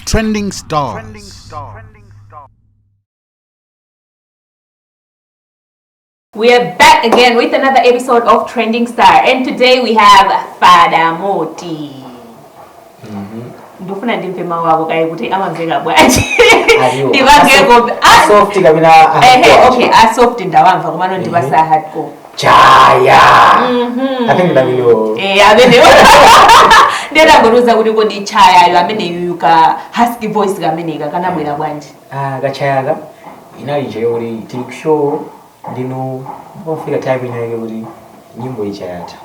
Trending Stars. We are back again with another episode of Trending Star, and today we have Fada Moti. Ndofuna ndimpe mawawo kai kuti amamveka bwaje. Ndivangeko soft kabina okay, a soft ndawamva kumano ndibasa hardcore. Chaya. I think ndabilo. Amene. Ndenda ngoruza kuti kodi chaya yo amene yuka husky voice kamene kana bwera bwanji. Gachayaga inali je uri TV show ndino ofika time inaye uri nyimbo ichayata.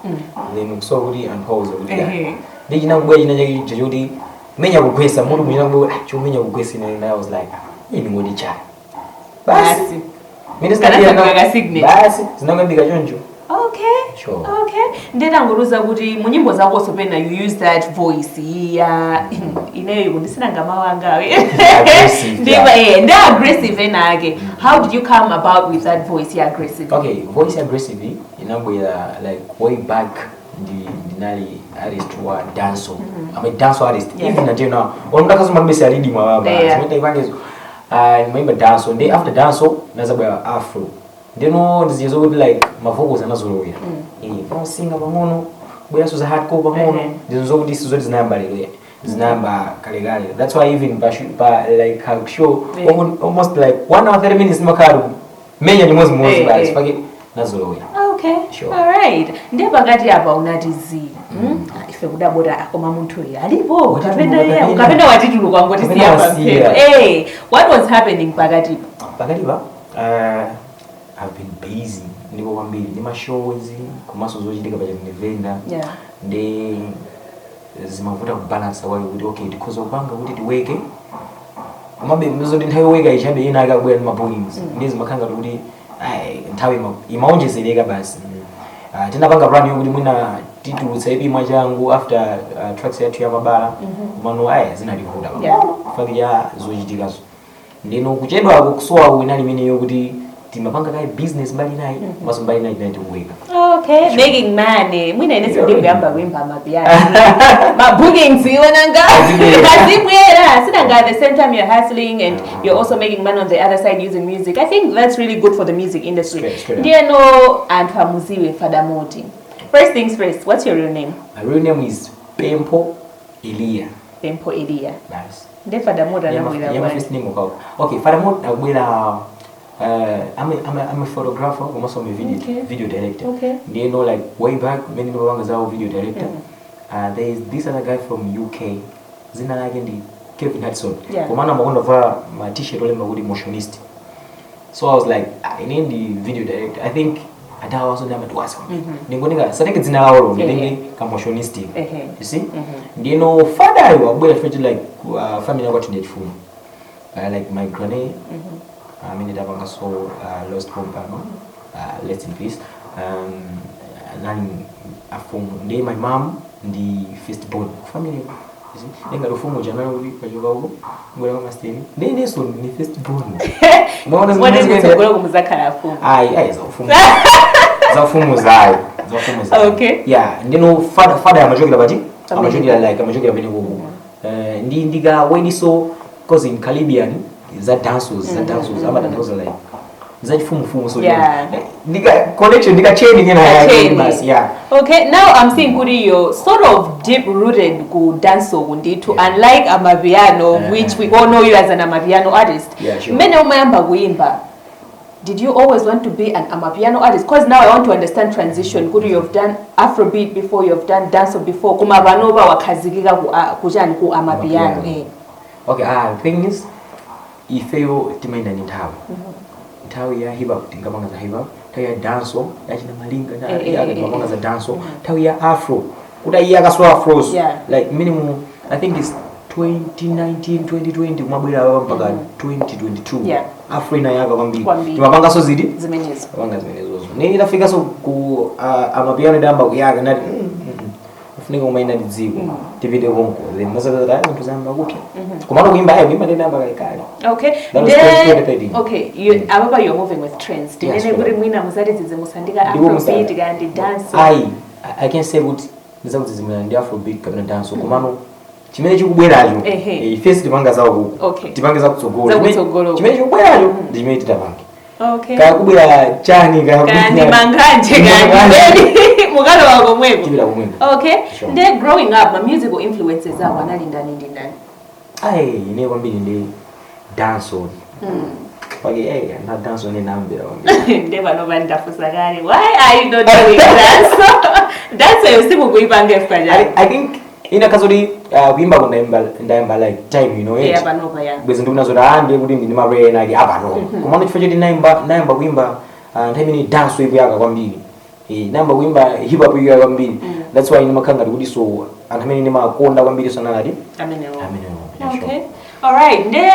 Ndino so uri unpause uri. Ndijina ngwe inaje jodi menya kukwesa muntu mwina ngwe chumenya kukwesa and I was like ini ngodi chaya. Basi. Mimi ndinga signal. Basi zinangambika chonjo. Okay. Sure. Okay. Ndenda ngoruza kuti mu nyimbo zako sopena you use that voice ya ineyo ndisina ngamawanga. Ndi aggressive enake. How did you come about with that voice ya aggressive? Okay, voice aggressive inambo ya like way back ndinali artist wa dance. I'm a dance artist. Even until now. Olumaka zuma mbese alidi mwababa. Simeta ivangezo. Nimemba dance and after dance nazabwa afro. Ndeno ndizizo kuti like mavoko anazolowera. From singer bamono, bwa so za hardcore bamono, ndizo kuti sizo zinamba lero. Zinamba kalegale. That's why even like how show almost like 1 hour 30 minutes makaru. Menya ni mozi basi pake nazolowera. Okay. Sure. All right. Ndiye bakati apa unatizi. Ife kudabora akoma muntu alipo. Ukapenda watitulu kwangu kuti siyapa. What was happening bakati? Bakati ba I've been busy. Ndiko kwambiri ndi mashows komaso zochitika pa nevenda. Ndi zimavuta kubalance wali kuti okay because opanga kuti tiweke. Amabe mzo ndi nthawi weka ichabe ina akabwera ndi mabookings. Ndizi makhanga kuti nthawi imaonjezereka basi. Tinapanga brand yokuti mwina titulutsa ipi mwachangu after tracks yathu ya mabala. Mano zinalivuta. Faki ya zochitikazo. Ndino kuchedwa kusowa winali mini yokuti timapanga kai business mbali nayi maso mbali nayi kuweka. Okay, sure. Making money. Mwina ineso ndiyamba wimba mapiano. Ma bookings iwananga. Azibwera. Sinanga at the same time you're hustling and you're also making money on the other side using music. I think that's really good for the music industry. Ndiye no antwa muziwe Fada Moti. First things first, what's your real name? My real name is Pempo Elia. Pempo Elia. Nice. Ndiye Fada Moti anabwera. Yeah, my first name okay, Fada Moti abwera I'm a photographer, I'm also a video director. Okay. You know, like way back, many people are video director. There is this other guy from UK, Zina Lagendi, Kevin Hudson. Komana magonda my t-shirt ole magudi motionist. So I was like, I need the video director. I think I also never do as one. Ningoninga, so I think it's now or ningi motionist. You see? You know, Fada I felt like family got to that phone. Like my granny. I mean, I so lost home, rest in peace. And I found my mom, the firstborn family. You see, then I found January, Pajugo, where I'm staying. Then this one, the firstborn. What is the problem with that? Okay. Yeah, and you know, Father, I'm a joke about it. I'm a joke like I'm a joke about it. Indiga, when you saw, because in Caribbean, that dancers I'm a dancer like that fumu so diga connection diga chaining okay, now I'm seeing kuri yo sort of deep rooted ku dance undi to unlike amapiano which we all know you as an amapiano artist. Many umayamba kuimba. Did you always want to be an amapiano artist? Because now I want to understand transition. Kuri you've done Afrobeat before, you've done dance before. Kumabanova wakazikika kujani ku amapiano. Okay, the thing is ifeyo timaenda ni tawi ya hip hop tingamanga za hip hop tawi ya dance ya china malinga na ya tingamanga za dance tawi ya afro kuda ya kaswa afros like minimum I think it's 2019 2020 kumabwera mpaka 2022 afro ina yaka kwambiri timapanga so zidi zimenezo panga zimenezo nini tafika so ku amapiano damba kuyaga na ufuneka umaina dziko tivide konko then mazaka muntu zamba kupya kumano kuimba ayo kuimba ndenda mbaka ikali. Okay, then okay, you ababa you're moving with trends ndene kuri mwina muzati zize musandika afrobeat kandi dance. I can say what ndizakuti zimene ndi afrobeat kapena dance komano chimene chikubweracho ifesi tipanga zawo kuko tipange zakutsogolo chimene chikubweracho ndi chimene titapange kaya kubwera chani kandi manganje kandi mukalo wako mweko tibira kumweko nde growing up ma musical influences zako anali ndani ine kwambiri ndi dance on na dance on inambira nde vanova ndafusa kale why are you not doing dance dance yosimu kuipanga efanya I think ina kazodi kuimba ndaimba like time bwezi ndikunazoda ndiye kuti ndi marena ali apano komano chifukwa choti naimba kuimba nthawi ni dance ipo yaka kwambiri naimba kuimba hip hop yaka kwambiri that's why ndimakhanga kuti so anthu amene ndimakonda kwambiri so nalati amene alright nde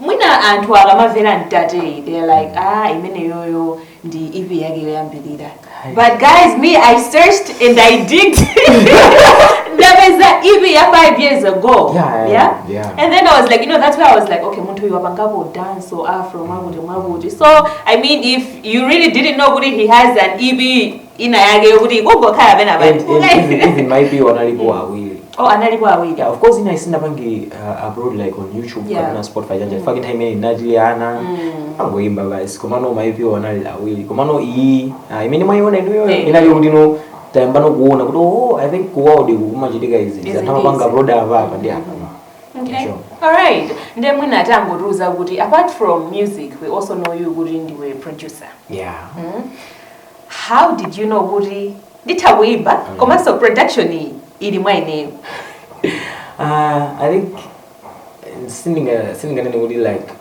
mwina anthu akamamvera mtate they're like imene yoyo ndi ipi yake yoyambirira but guys me I searched and I digged there was that EP 5 years ago and then I was like that's where I was like okay muntu wapangapo dance or afro mwabuti so I mean if you really didn't know kuti he has an EP ina yake yokuti kungokhala pena abantu even might be wanalipo awili analipo awili of course ina isina pangi abroad like on YouTube na Spotify janja fucking time inati ana angoimba basi komano might be wanali awili komano iyi imene mwayiona ino inali kuti no tayamba no kuona kuti I think kuwaude kumachitika izi zatapanga abroad apa ndi apa alright nde mwina tangoruza kuti apart from music we also know you kuti ndiwe producer how did you know kuti nditakuimba komanso production ili mwaine I think sindinganene kuti like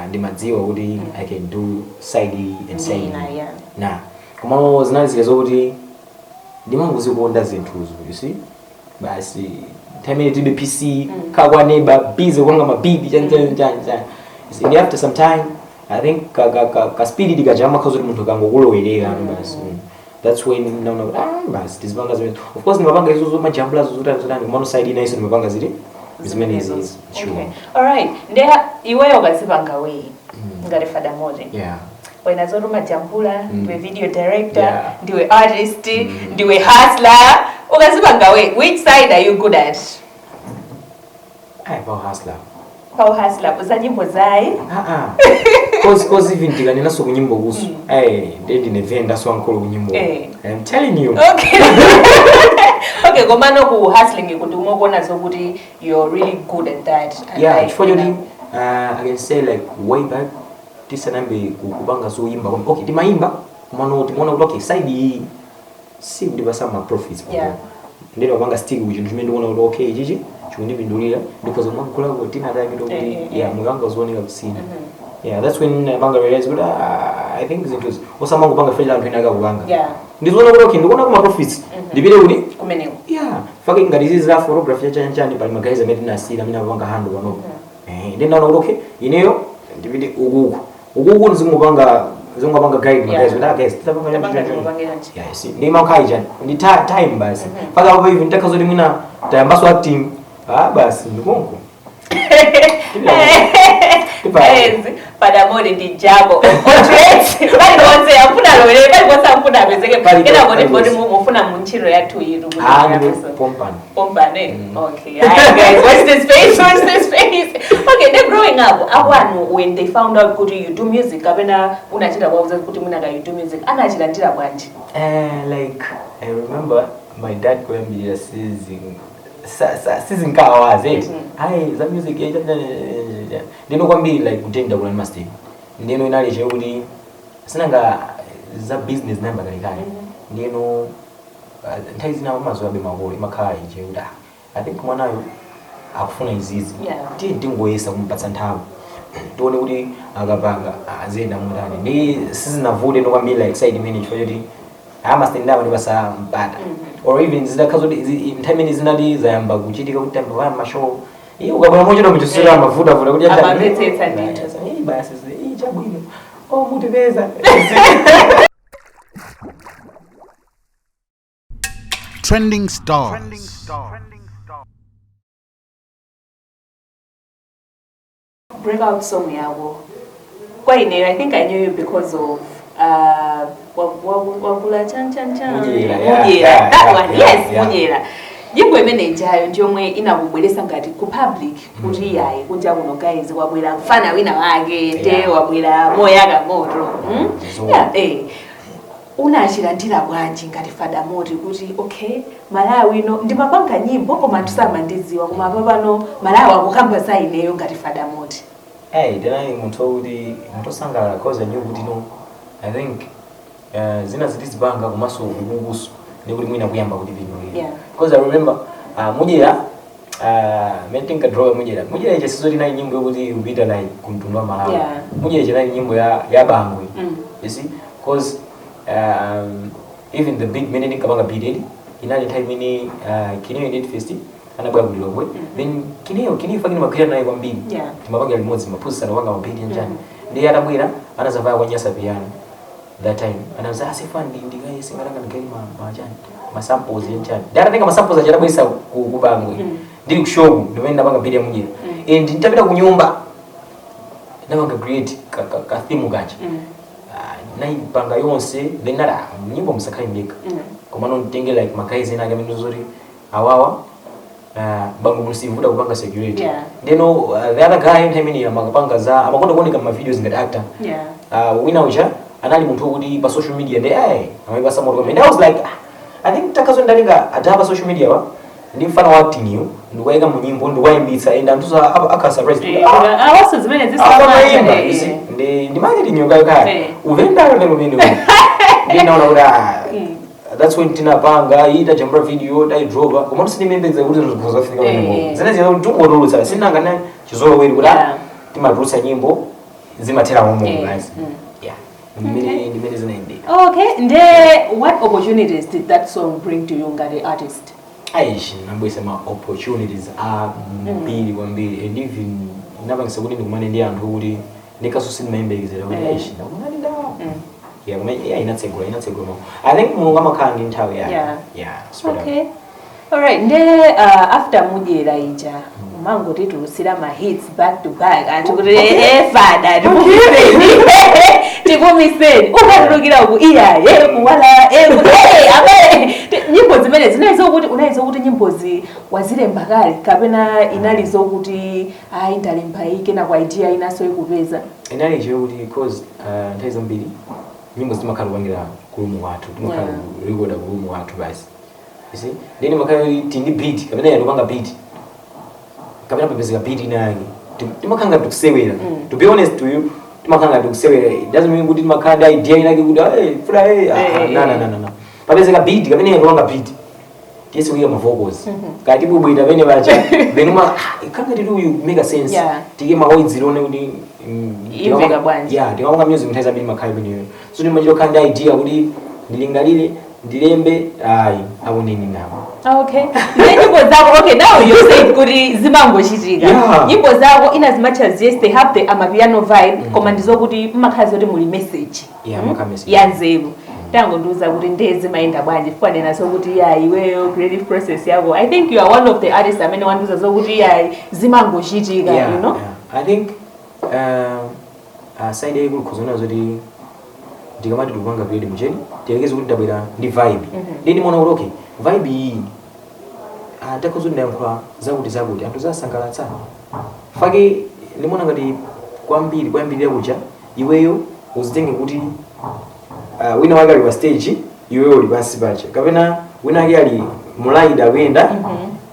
ndimadziwa kuti I can do side and side na komano zinali zile zokuti ndimangozikonda zinthuzo you see basi time tibe PC kakwa neighbor busy kwanga mabibi chanja and after some time I think ka speed dikajama kazo muntu kangokuloweleka basi that's when no basi tizipanga zimene of course nimapanga izo zo majambula zotani komano side ina iso nimapanga zile zimene izi sure alright nde iweyo ukazipanga we ngati Fada Moti wena zoto majambula ndiwe video director ndiwe artist ndiwe hustler ukazipanga we which side are you good at Power hustler uza nyimbo zai cause even tikanena so kunyimbo kuso ndi nevenda so ankolo kunyimbo I'm telling you okay komano ku hustling kuti umokona zokuti you're really good at that chifukwa choti I can say like way back tisanambe kupanga zoyimba okay timayimba komano timaona kuti okay side iyi si kuti basama profits ndino kupanga stick kucho ndimene ndikuona kuti okay chichi chikundipindulira because mwakula kuti tina time kuti mwanga uzooneka kusina that's when banga realize kuti I think zinthu osamanga kupanga fela anthu ena akakupanga ndizoona kuti okay ndikuona kuma profits ndipite kuti kumeneko fucking ngati izi za photography chani pali magayizi amene tinasira amene akupanga hando panopo ndinaona kuti okay ineyo ndipite ukuku ndizingopanga guide magayizi kuti guys tapanga ndi makhaya chani ndi time basi paka hapo hivi nitaka zote mwina tayambaso acting basi ndikonko Fada Moti ndi jabo portrait bali konse afuna lole bali konse afuna bezeke kena bodi mufuna munchiro ya 2 yiru pompane okay guys watch this face okay they growing up abanu when they found out kuti you do music kapena unachita kwa uzazi kuti muna you do music anachilandira bwanji like I remember my dad kwambia season kawazi za music ndino kwambiri like kutenda kuna master ndino inali je kuti sinanga za business namba kalikali ndino ntaizi na mazo abe maholo imakhala je uda I think mwanayo akufuna izizi ndingoyesa kumpatsa nthawi tione kuti akapanga azenda mundani ndi sizinavude no kwambiri like side manager kuti master ndaba ndi basa mpata or even zidakhazo time zinali zayamba kuchitika kuti tamba wa mashow ukabona moja ndo mchosera mafuta kuti abavetsetsa ndithu basi chabwino mutibeza Trending stars. Breakout song yabo. Kwaine, I think I knew you because of wagula chan Mumvera. That one, yes, Mumvera. Nyimbo imene ijayo ndiomwe inakubweresa ngati ku public kuti yayi kunja kuno guys wabwera mfana wina wake te wabwera moyaka moto. Unachilandira bwanji ngati Fada Moti kuti okay Malawi no ndimapanga nyimbo koma ndisamandidziwa koma papano Malawi akukamba za ineyo ngati Fada Moti. Then muto sanga cause new kuti no I think zina zitizibanga kumaso ubunguso ndikuti mwina kuyamba kuti bino because I remember Mumvera mentinga draw Mumvera je sizoti na nyimbo yokuti ubita like kumtundwa Malawi Mumvera je na nyimbo ya bangwe you see cause even the big men in kabanga bidedi inali time ini kinyo edit festi anabwa kulilogwe then kinyo fagini makwira naye kwambiri timabanga limodzi mapusa na wanga mabidi njani ndiye atabwera anazavaya kwanyasa piano that time anaza asifandi ndigaye singaranga ngeli majani ma samples njani dara tenga ma samples ajara bwisa kubangwe ndiri kushogu ndimene nabanga bidi ya Mumvera and nditapita kunyumba nabanga create ka theme kanje naipanga yonse then nara nyimbo musakaimbika komano ntenge like makaizi na gamino zuri awawa bangu musivuda kupanga security then the other guy time ya makapanga za amakonda kuoneka ma videos ngati actor wina ucha anali muntu kuti pa social media ndi amaiba some more and I was like I think takazo ndalinga atapa social media wa ndi mfano wa acting you ndikuwaika mu nyimbo ndikuwaimbitsa and anthu aka surprise also zimene zisama ndi marketing yokayo kaya uvenda lero mene ndi naona kuti that's when tinapanga ita jambra video dai drova koma sinimembeza kuti zozafika mene zina zina ndungorulutsa sinanga na chizolo weri kuti timadrutsa nyimbo zimathera momo guys ndimene zinaende. Okay, nde what opportunities did that song bring to you ngati artist? Aishi nambwese ma opportunities are mbili kwambiri and even nabangisa kuti ndikumane ndi anthu kuti ndikaso maembekizera kuti aishi ndakumane ndawo inatsegula I think mulungu amakhala ndi nthawi okay alright nde after Mumvera ija mango titulusira ma hits back to back anthu kuti Fada tikumiseni ukatulukira uku kuwala nyimbo zimene unaizo kuti nyimbozi wazilemba kale kapena inalizo kuti ndalemba iki na kwa idea inaso ikupeza inali je kuti because nthawi mbiri nyimbo zimakhala kupangira kulumu wathu timakhala recorda kulumu wathu basi you see then makhala tindi beat kapena yanopanga beat kapena pepezeka beat inali timakanga tukusewera to be honest to you timakanga tukusewera it doesn't mean kuti timakhala idea inali kuti fula na papezeka beat kapena yanopanga beat tiyesi kuika ma vocals kati bubwita bene bacha benuma ikanga tidu you make a sense tike ma words zilone kuti imveka bwanji tiwanga music nthawi zambiri makhala bene so ndimachiro khanda idea kuti ndilingalire ndilembe apo nini napo okay nyimbo zako okay now you said kuti zimangochitika nyimbo zako in as much as yes they have the amapiano vibe koma ndizokuti makhazi kuti muli message yanzeru tango nduza kuti ndezi maenda bwanji fanena sokuti iweyo creative process yako I think you are one of the artists amene wanduza sokuti zimangochitika you know I think side yake kuzona zoti ndikamati tupanga vile mjeni tielekeze kuti tabwera ndi vibe ndini mona kuti okay vibe iyi takozo ndayankha zakuti anthu zasangalatsa fake limona ngati kwambiri yakucha iweyo uzitenge kuti wina wake ali pa stage iweyo uli pansi pacha kapena wina wake ali mulaida kuyenda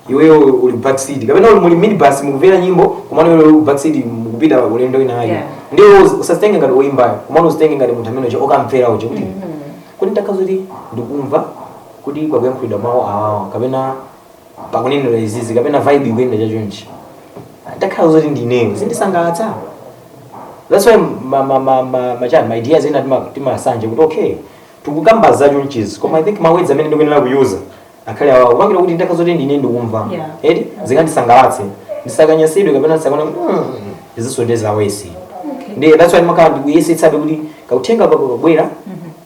iweyo uli backseat kapena uli muli minibus mukuvera nyimbo komano uli backseat mukupita ulendo wina wake ndio usasitenge ngati woimba komano usitenge ngati munthu amene okamvera uche kuti ndakazoti ndikumva kuti kwakuyankhulidwa mawu awawa kapena pakunenera izizi kapena vibe ikuyenda chachonchi ndakazoti ndineyo zindisangalatsa. That's why my ideas ina timasanje kuti okay tukukamba zacho nchizi koma I think mawedza amene ndikuyenera kuyuza akhale awawo upangira kuti ndakazoti ndine ndikumva edi zikandisangalatse ndisakanyasidwe kapena sakona izisondeza awesi ndi that's why makhala ndikuyesetsabe kuti kauthenga pako kabwera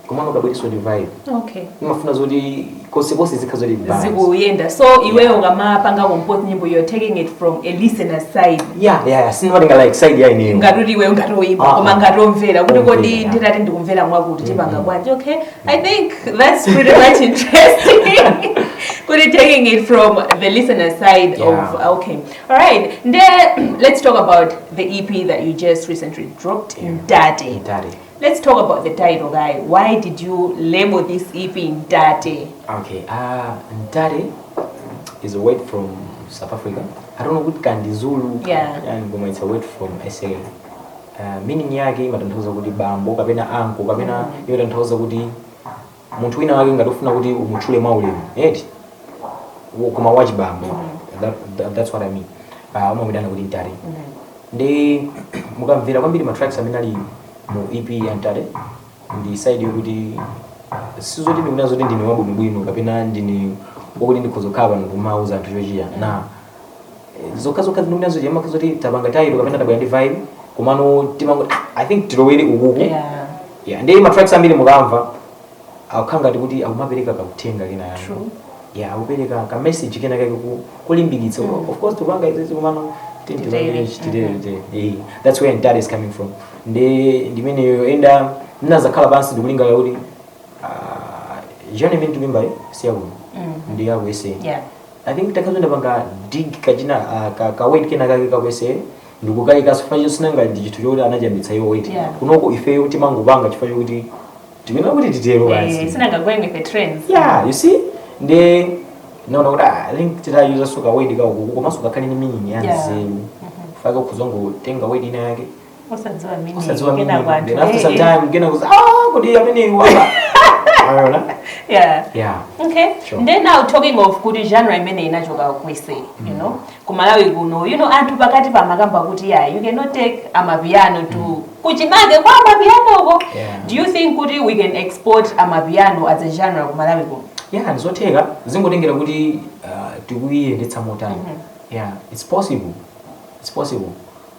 komano kabisa ndi vibe. Okay. Imafuna zoti kose zikhazo li balance. Zikuyenda. So iweyo ngamapanga compose nyimbo, you're taking it from a listener side. Yeah. Sinowatenga like side ya ineyo. Ngati iweyo ngatoimba koma ngatomvera kuti kodi nditati ndikumvera mwakuti tipanga bwanji. Okay. I think that's pretty much interesting. Kuti taking it from the listener side of okay. All right. Then let's talk about the EP that you just recently dropped, Ndate. Let's talk about the title, guy. Why did you label this EP Ndate? Okay, Ndate is a word from South Africa. I don't know what Kandi Zulu. And it's a word from SA. Meaning yake imatanthauza kuti bambo kapena anko kapena imatanthauza kuti munthu wina wake ngatofuna kuti umutchule maulemu. Eti koma wachi bambo. That's what I mean. Umamudana kuti Ndate. Ndi mukamvera kwambiri ma tracks amene ali mu EP ya Ndate ndi side yokuti sizoti ndikunazo kuti ndine wabwinobwino kapena ndine wokuti ndikhozokhala kumauza anthu chochiya na zokhazo ndikunazo chiyama kazoti tabanga tayiro kapena tabwera ndi vibe komano timango I think tilowere ukuku ndi ma tracks ambiri mukamva akukhanga kuti akumapereka kakutenga kena yango akupereka ka message kena kake kulimbikitsa of course tupanga izi komano that's where Ndate is coming from. Ndimene yoenda nazakhala pansi ndikulinga kuti jone mimi ndimimba siyaku ndi yaku ese. I think takazonda panga dig kachina ka weight kena kake ka wese ndikukai kasifanya sinanga ndi chithu choti anajambitsa yo weight kunoko ife kuti mangupanga chifanya kuti timena kuti titero basi sinanga going with the trends. You see no I think tita user suka weight ka ukuku koma suka kali ni meaning ya nzeru faka kuzongo tenga weight ina yake osadzoa meaning then after some time ngena kuza kodi yamene wala ayona okay sure. Then now talking of kuti genre imene inachoka kwese you know kumalawi kuno anthu pakati pamakamba kuti you cannot take amapiano to kuchimake kwa amapiano ko do you think kuti we can export amapiano as a genre kumalawi kuno? Ndizotheka zingotengera kuti tikuyendetsa motani. It's possible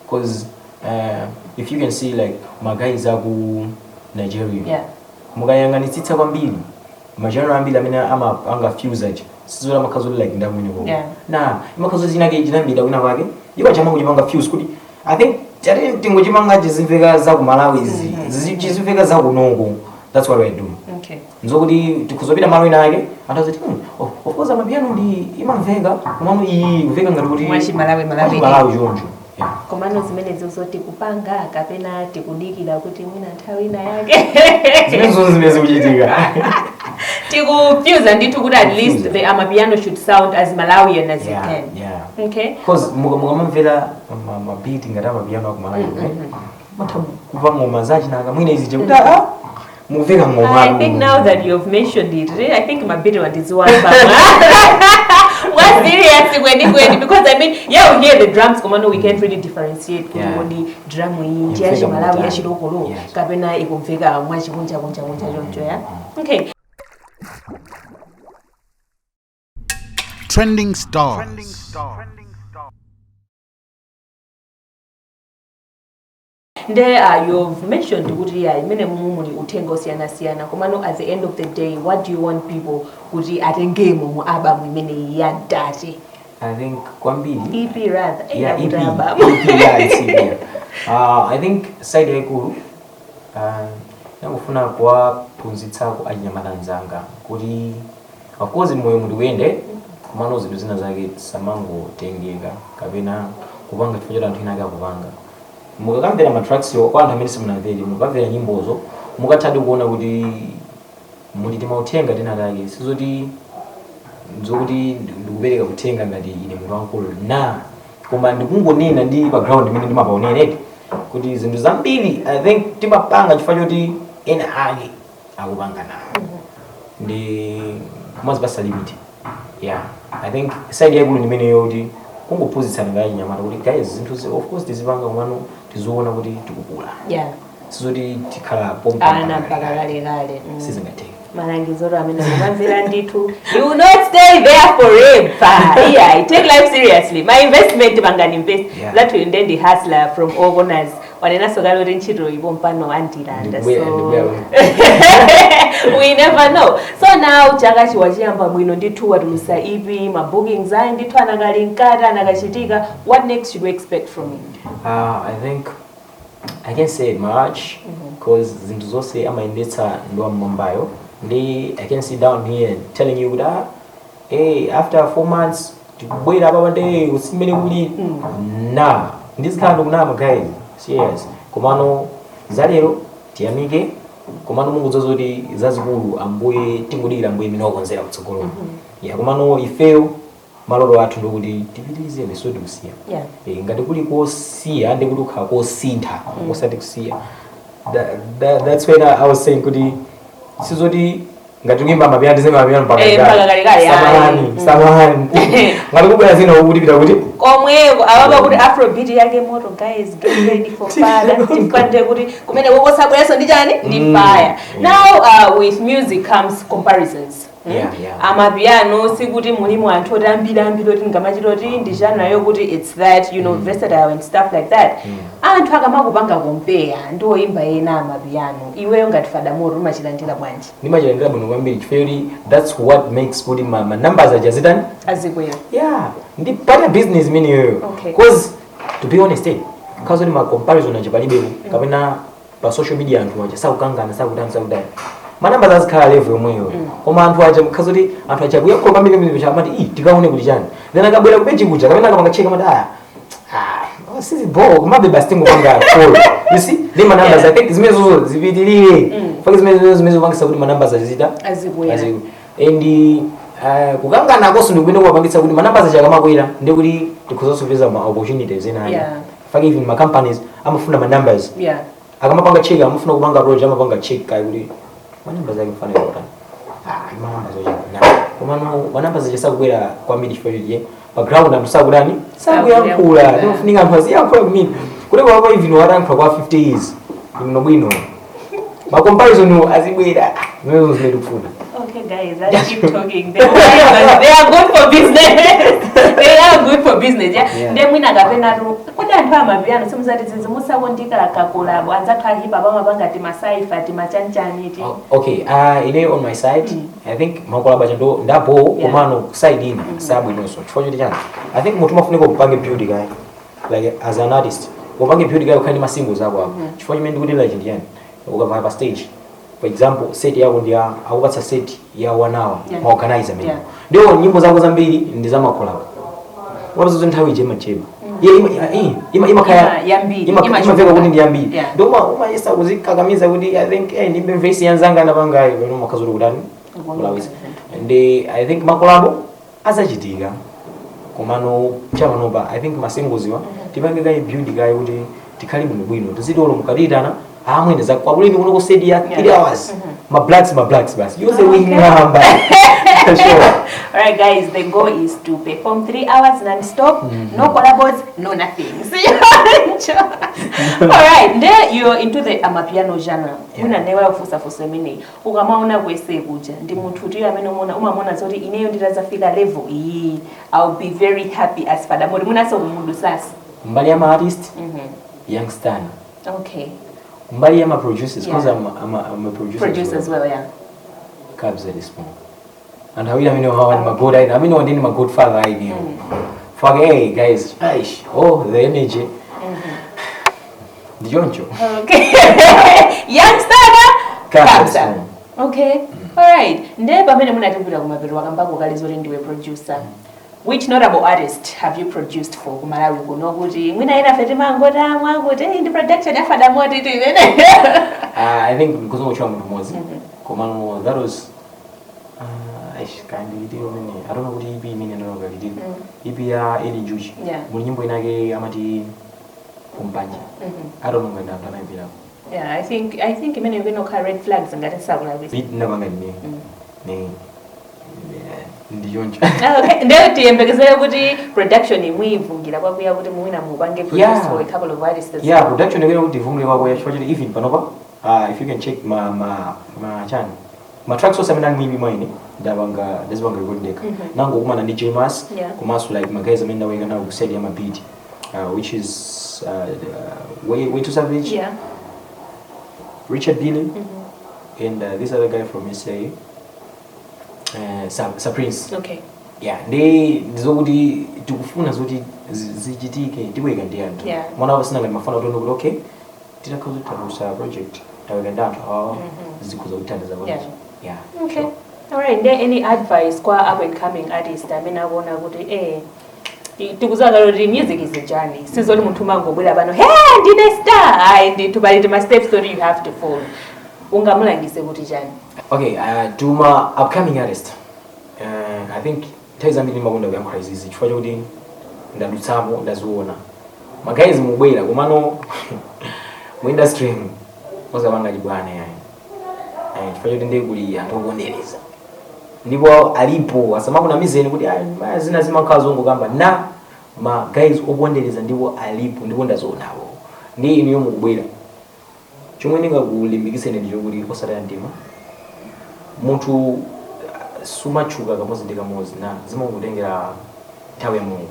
because if you can see like magayiz aku Nigeria mukayang'anitsitsa kwambiri majana ambiri amene anga fuse sizola makhazo like ndamwene ko na imakhazo zinake jinambira kwina kwake iba chama kujipanga fuse kuti I think chari tingochimanga chizimveka za ku Malawi chizimveka za kunongo. That's what we're doing. Okay. Nzokudi tikuzopita malo ina yake ataziti of course amapiano ndi imamveka komano iyi kuveka ngati kuti mwashi Malawi jonjo. Komano zimene zozoti kupanga kapena tikudikira kuti mwina nthawi ina yake zimene zikuchitika tikufuse ndithu kuti at least the amapiano should sound as Malawian as you can. Okay, because mukamamvera mabeat ngati amapiano aku Malawi matha kuva ngoma zachinaka mwina izi kuti I think now that you've mentioned it, I think my bit one is one. What seriously when because I mean we hear the drums commando we can't really differentiate kuti drum iyi yashi Malawi yashi lokolo kapena ikumveka mwachi kunja jonjo Okay. Trending stars. There you've mentioned kuti imene mumuli utengo siyana komano at the end of the day what do you want people kuti atenge mu album imene ya Ndate? I think kwambiri EP rather EP I think side yakulu nakufuna kuwaphunzitsa ku anyamata nzanga kuti of course moyo mundi wende komano zinthu zina zake samangotengeka kapena kupanga chifukwa anthu ina akupanga mukakamvera ma tracks yo kwa anthu amene simunamvere mukamvera nyimbozo mukathadi kuona kuti muli timautenga tena lake sizoti nzokuti ndikupereka kutenga ngati ine munthu wankulu na koma ndikungonena ndi background imene ndimapaonera kuti zinthu zambiri I think timapanga chifukwa choti ena ake akupanga nawo ndi kumazipasa limit I think side yakulu ndimene yoti kungophunzitsana ngayi nyamata kuti guys zinthu of course tizipanga komano tizoona kuti tikukula sizoti tikhala pompa mpaka kale sizingateke Malangizoro amene Mumvera nditu. You will not stay there forever. Yeah, take life seriously. My investment bangani invest. That will then the hustler from organize. Wanena sogalo rinchiro ibompano antiranda. So we never know. So now chakachi wachiamba bwino nditu watulusa ivi ma bookings ayi nditu anagalinkata anagachitika. What next should we expect from you? I think I can say March because zinthu zonse amaendetsa ndo amambayo. I can sit down here telling you that hey, after 4 months wait about one day usimene uli na this kind of nama guys serious komano zalero tiyamike komano mungu zozoti zazikulu ambuye tingudira ambuye minokonzera kutsogolo ya komano ifeo malolo athu ndokuti tipitirize lesodi kusiya ngati kuli kosiya ndi kuti ukhala kosintha osati kusiya that's when I was saying kuti sizoti ngati ngimba mapya ndizema mapya mpaka samahani ngati kubwera zina ukuthi pita kuti komweko ababa kuti afrobeat yake moto guys get ready for Fada tipande kuti kumene kokosabwereso ndi chani ndi fire. Now with music comes comparisons. Amapiano sikuti mulimo anthu otambira ambiri oti ngamachitoti ndi genre yokuti it's that you know versatile and stuff like that. Anthu akamakupanga compare ndo imba ena amapiano iweyo ngati Fada Moro umachilandira bwanji? Ndimachilandira bwino kwambiri chifukwa that's what makes kuti ma numbers ajazitani azikwera. Ndi part of business mini yoyo because to be honest because ni ma comparison achipalibe kapena pa social media anthu acha sakukangana sakutani manamba zazikhala level yomweyo koma anthu acha mkhazoti anthu achabuya ko pamene mimi chamati tikaone kuti chani then akabwera kupeji kuja kapena akapanga cheka mati sisi bo kumabe bastingo panga call you see the numbers I think zimezo zipitilire for zimezo pangisa kuti manamba zazita azibwera and kukangana koso ndikuenda kupangitsa kuti manamba acha kamakwera ndi kuti tikuzosupeza ma opportunities ena for even ma companies amafuna ma numbers akamapanga check amafuna kupanga project amapanga check kai kuti manamba zake mfano yota manamba zoja manamba zija kwera kwambiri chifukwa background amsakudani sakuyankhula ndinofunika anthu aziyankhula kumini kuti kwa even warankhula kwa 50 years ino bwino ma comparison azibwera zimezo zimene tikufuna. Okay guys, let's keep talking. They are good for business. They are good for business. Then mwina kapena ru kuti anthu amapiano simuzati zizimusa kondika akakolabo anzathu ahipa bamapanga ti masaifa ti machanchani ti. Okay, ine on my side I think makolabo chando ndabo komano side ina sabu inonso chifukwa chani I think mutu mafuniko kupange build guy like as an artist kupange build guy ukhani ma singles ako hapo chifukwa chimene ndikuti legend yani ukava pa stage for example set yako ndia akupatsa set ya 1 hour ma organizer mimi ndio nyimbo zako zambiri ndi za makolabo wazo zinthawi je machema imakaya imaveka kuti ndi yambiri ndio umayesa kuzikakamiza kuti I think ndimbe verse yanzanga napanga ino makazuru kudani Malawi and I think makolabo azachitika komano chamanoba I think ma singles wa tipange kai build kai kuti tikhali bwino tizidolo mukaditana amwene zakwabuleni kuno ku Zodiak 3 hours my blacks bas use a wing number sure. Alright guys, the goal is to perform 3 hours non-stop, no collabos, no nothing. Alright, there you're into the amapiano genre. Una never ufusa mini ukamaona kwese kuja ndi munthu kuti amene umamona zoti ineyo nditazafika level iyi I'll be very happy as Fada Moro munaso kumundu sasa mbali ama artist youngster. Okay. Mbali ama producers because I'm a producer as well, cabs at this point. And how I mean how I'm a good I mean I'm a good father I know. For hey guys, the energy. The Joncho. Okay. Youngster cabs. Okay. Alright. Ndeba mene munatubira kumabiro wakambako kalizori ndiwe producer. Which notable artist have you produced for Malawi kuno kuti mwina ina Fatima ngoda mwangote in production ya Fada Moro tu I think because of Chama Mozi komano that was I don't know what EP mean no longer did EP ya Eli Juji mu nyimbo inake amati kumpanja I don't know when I'm done bila I think many of you know red flags ngati sakula bisi bit nabanga ni ndijonja okay ndio tiyembekezele kuti production imuyivungira kwakuya kuti muwina mubange produce for a couple of artists production ngene kuti ivungire kwakuya chifukwa even panopa if you can check ma channel tracks also amene mimi mine ndabanga record deck nango kumana ndi James kumaso like my guys amene ndaweka nawo kuseli ya beat which is way to savage Richard Billy and this other guy from SA Prince. Okay. Yeah, zokuti tikufuna zoti zichitike tiweka ndi anthu. Mwana wasina ngati mafana utono kuti okay titakhoza kutarusa project taweka ndi anthu zikhoza kuthandiza bonzo. Yeah. Okay. All right, there any advice kwa up and coming artist amene akuona kuti tikuzaka kuti music is a journey. Sizoli munthu mangobwera pano hey ndine star and tubali ma step story you have to follow. Ungamulangise kuti chani? Okay, to my upcoming artist. I think taiza mbili makonda kuyankhula izizi chifukwa chokuti ndadutsamo ndaziona magayizi mubwera komano mu industry muzapanga chibwana yani chifukwa chokuti ndiye kuli anthu okuoneleza ndipo alipo asamakunamizeni kuti zina zimakhala zongokamba na magayizi okuoneleza ndipo alipo ndipo ndazionawo ndi iniyo mukubwera chomwe ndingakulimbikitseni ndi chokuti osataya mtima munthu sumachuka kamozi ndi kamozi na zimangotengera nthawi ya Mulungu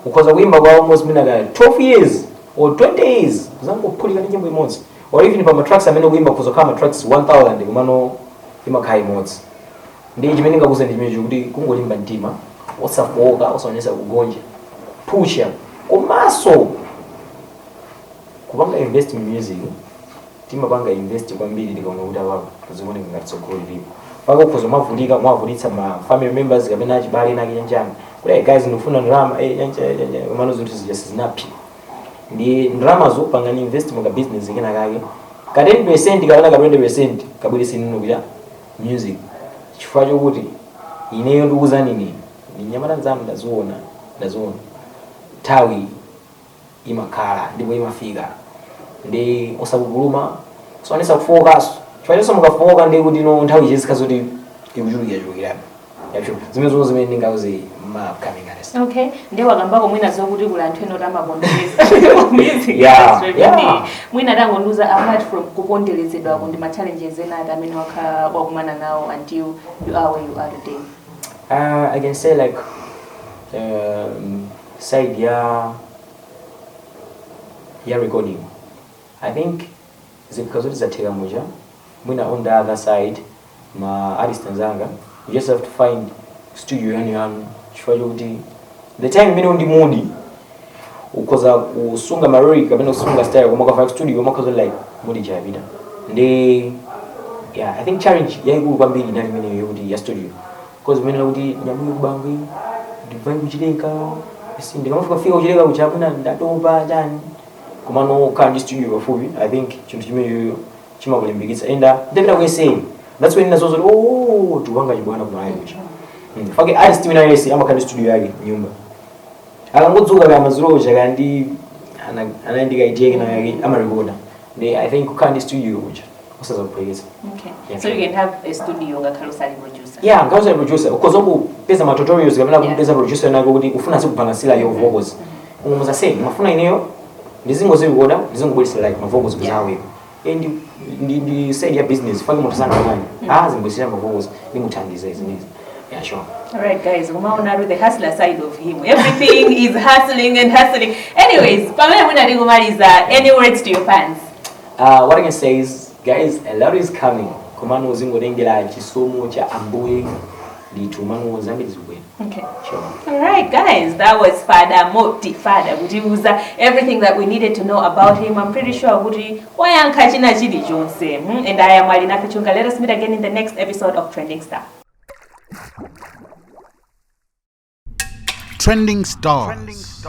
ukhoza kuimba kwa almost mina 12 years or 20 years zangophulika ndi nyimbo imodzi or even pa tracks amene kuimba kuzokhala tracks 1000 kumano imakhala imodzi ndi chimene ngakuze ndi chimene kuti kungolimba mtima osafoka osaonesa kugonja pusha komaso kupanga invest in music timapanga invest kwambiri tikaona kuti apapo tuzikuoneka ngati tsogolo lilipo pako kuzo mavulika mwavulitsa ma family members kapena chibale nake nyanjani kuti guys ndifuna ndalama komano zinthu zinapi ndi ndalama zo pangani invest mu business ikena kake ka 10% kapena ka 20% kabwirisi nino kuja music chifukwa chokuti ineyo ndikuuza nini ni nyamata nzamu ndaziona tawi imakhala ndipo imafika ndi osakuguluma soanesa kufocus chifukwa mukafoka ndi kuti no nthawi chizika zoti ikuchulukira yacho zimene zimene ndingauze ma upcoming artists. Okay, ndiye wakambako mwina zokuti kula anthu eno tamabondeleza music mwina tangonduza apart from kupondelezedwa ndi ma challenges ena amene wakumana nawo until you are where you are today. I can say like side ya recording I think zikazoti zatheka muja mwina on the other side ma artist nzanga you just have to find studio yani chifukwa chokuti the time mene undi mood ukoza kusunga marori kapena kusunga style koma ka studio koma kazo like mood chavida ndi yeah I think challenge yaikulu kwambiri nali mene yokuti ya studio because mene kuti nyamuyo kubangi ndivai kuchileka sindi kama fika kuchileka kuchapuna ndatopa chani kumano kandi studio bafubi I think chintu chimene chimakulimbikitsa and ndepita kuyeseni that's when nazozo tuwanga chibwana kumalawi kucha fake artist mina yesi amakandi studio yake nyumba akangodzuka kama zero chakandi anaandika idea yake na yake amarecorda I think kandi studio kucha osaza kupwekeza. Okay, yeah. So you can have a studio ngakhalusali producer. Yeah, ngakhalusali producer ukoza kupeza ma tutorials kapena kupeza producer nako kuti ufuna sikupanga yo vocals umuza say mafuna ineyo ndizingozirecorda ndizingobwelisa like ma vocals kuzawe and ndi side ya business fake mutu sana manje zimbwesira ma vocals ngimuthandiza izinezi. Yeah, sure. All right, guys. Umaona the hustler side of him. Everything is hustling and hustling. Anyways, pamela mwina ndingomaliza. Any words to your fans? What I can say is, guys, a lot is coming. Kumano uzingorengera chisomo cha ambuye litumano zambi zibwe. Okay. Sure. All right, guys. That was Fada Moti. Fada kutiuza everything that we needed to know about him. I'm pretty sure kuti wayanka china chili chonse. And I am Marina Pichunga. Let us meet again in the next episode of Trending Star. Trending Stars.